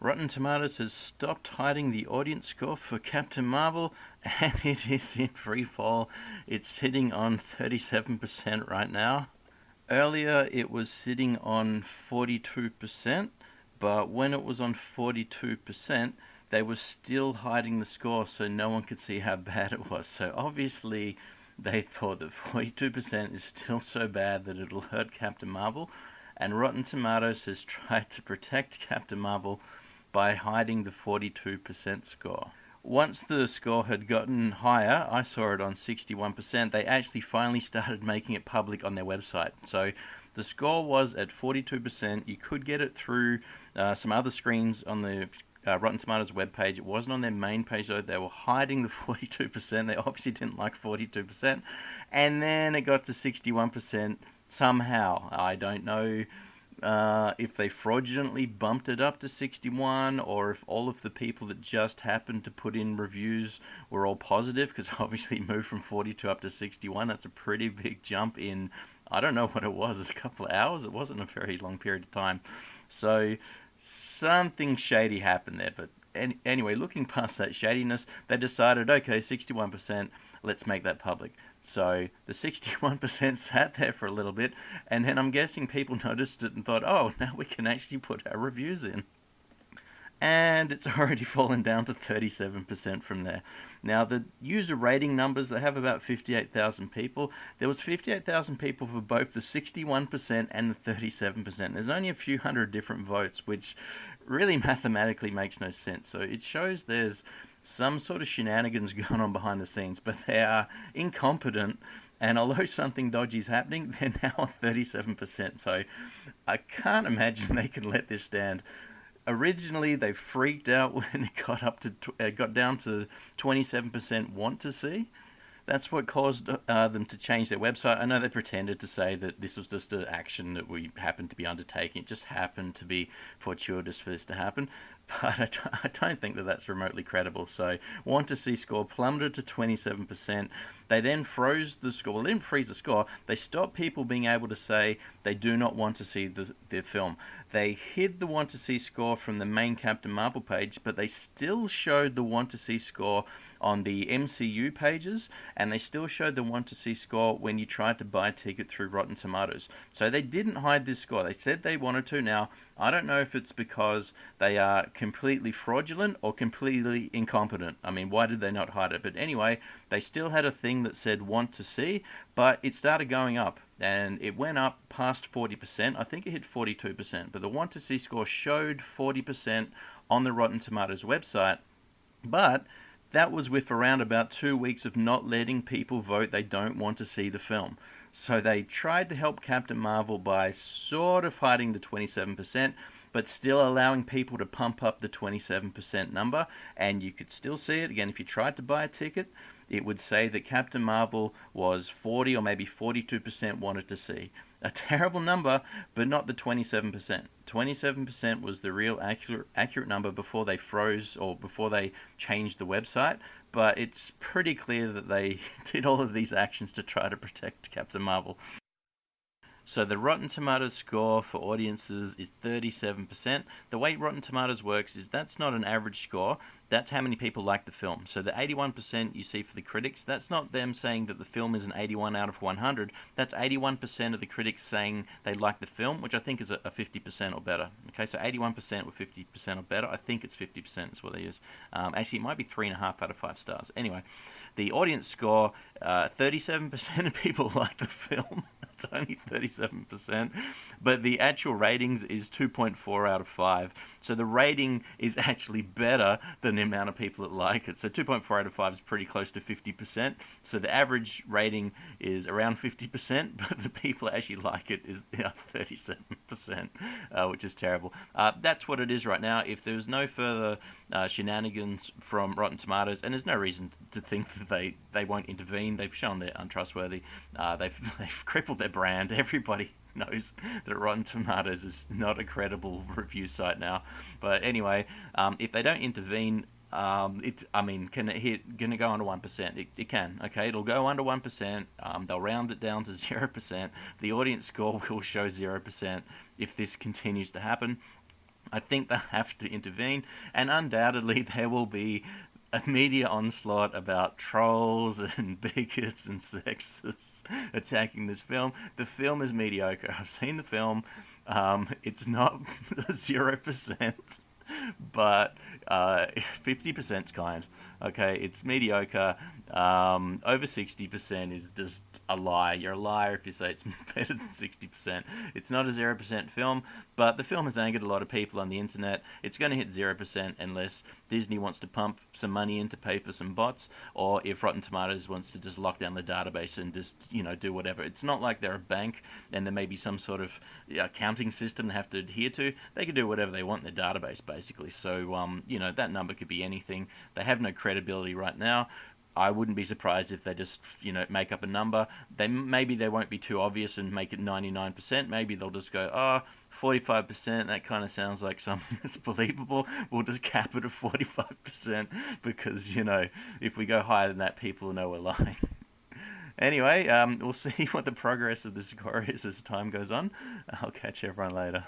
Rotten Tomatoes has stopped hiding the audience score for Captain Marvel, and it is in free fall. It's sitting on 37% right now. Earlier, it was sitting on 42%, but when it was on 42%, they were still hiding the score so no one could see how bad it was. So obviously, they thought that 42% is still so bad that it'll hurt Captain Marvel, and Rotten Tomatoes has tried to protect Captain Marvel by hiding the 42% score. Once the score had gotten higher, I saw it on 61%, they actually finally started making it public on their website. So the score was at 42%. You could get it through some other screens on the Rotten Tomatoes webpage. It wasn't on their main page though. They were hiding the 42%. They obviously didn't like 42%. And then it got to 61% somehow. I don't know if they fraudulently bumped it up to 61 or if all of the people that just happened to put in reviews were all positive, because obviously it moved from 42 up to 61. That's a pretty big jump in, I don't know what it was, a couple of hours. It wasn't a very long period of time. So something shady happened there. But anyway, looking past that shadiness, they decided, okay, 61%, let's make that public. So the 61% sat there for a little bit, and then I'm guessing people noticed it and thought, oh, now we can actually put our reviews in. And it's already fallen down to 37% from there. Now, the user rating numbers, they have about 58,000 people. There was 58,000 people for both the 61% and the 37%. There's only a few hundred different votes, which really mathematically makes no sense. So it shows there's some sort of shenanigans going on behind the scenes, but they are incompetent. And although something dodgy is happening, they're now on 37%. So I can't imagine they can let this stand. Originally, they freaked out when it got down to 27% want to see. That's what caused them to change their website. I know they pretended to say that this was just an action that we happened to be undertaking. It just happened to be fortuitous for this to happen. But I don't think that that's remotely credible. So, want to see score plummeted to 27%. They then froze the score. Well, they didn't freeze the score. They stopped people being able to say they do not want to see the film. They hid the want to see score from the main Captain Marvel page, but they still showed the want to see score on the MCU pages, and they still showed the want to see score when you tried to buy a ticket through Rotten Tomatoes. So they didn't hide this score. They said they wanted to. Now, I don't know if it's because they are completely fraudulent or completely incompetent. I mean, why did they not hide it? But anyway, they still had a thing that said want to see, but it started going up. And it went up past 40%. I think it hit 42%. But the want to see score showed 40% on the Rotten Tomatoes website. But that was with around about 2 weeks of not letting people vote they don't want to see the film. So they tried to help Captain Marvel by sort of hiding the 27%, but still allowing people to pump up the 27% number. And you could still see it. Again, if you tried to buy a ticket, it would say that Captain Marvel was 40 or maybe 42% wanted to see. A terrible number, but not the 27%. 27% was the real accurate number before they froze or before they changed the website. But it's pretty clear that they did all of these actions to try to protect Captain Marvel. So the Rotten Tomatoes score for audiences is 37%. The way Rotten Tomatoes works is that's not an average score. That's how many people like the film. So the 81% you see for the critics, that's not them saying that the film is an 81 out of 100. That's 81% of the critics saying they like the film, which I think is a 50% or better. Okay, so 81% or 50% or better. I think it's 50% is what they use. Actually, it might be 3.5 out of 5 stars. Anyway, the audience score, 37% of people like the film. It's only 37%, but the actual ratings is 2.4 out of 5. So the rating is actually better than the amount of people that like it. So 2.4 out of 5 is pretty close to 50%. So the average rating is around 50%, but the people that actually like it is 37%, which is terrible. That's what it is right now. If there's no further shenanigans from Rotten Tomatoes, and there's no reason to think that they won't intervene. They've shown they're untrustworthy. They've crippled their brand. Everybody knows that Rotten Tomatoes is not a credible review site now. But anyway, if they don't intervene, can it go under 1%? It can. Okay, it'll go under 1%. They'll round it down to 0%. The audience score will show 0% if this continues to happen. I think they have to intervene, and undoubtedly there will be a media onslaught about trolls and bigots and sexists attacking this film. The film is mediocre. I've seen the film. It's not 0%, but 50% is kind. Okay, it's mediocre. Over 60% is just a lie. You're a liar if you say it's better than 60%. It's not a 0% film, but the film has angered a lot of people on the internet. It's going to hit 0% unless Disney wants to pump some money in to pay for some bots, or if Rotten Tomatoes wants to just lock down the database and just, do whatever. It's not like they're a bank and there may be some sort of accounting system they have to adhere to. They can do whatever they want in their database, basically. So, that number could be anything. They have no credibility right now. I wouldn't be surprised if they just, make up a number. Maybe they won't be too obvious and make it 99%. Maybe they'll just go, 45%, that kind of sounds like something that's believable. We'll just cap it at 45% because, if we go higher than that, people will know we're lying. Anyway, we'll see what the progress of the score is as time goes on. I'll catch everyone later.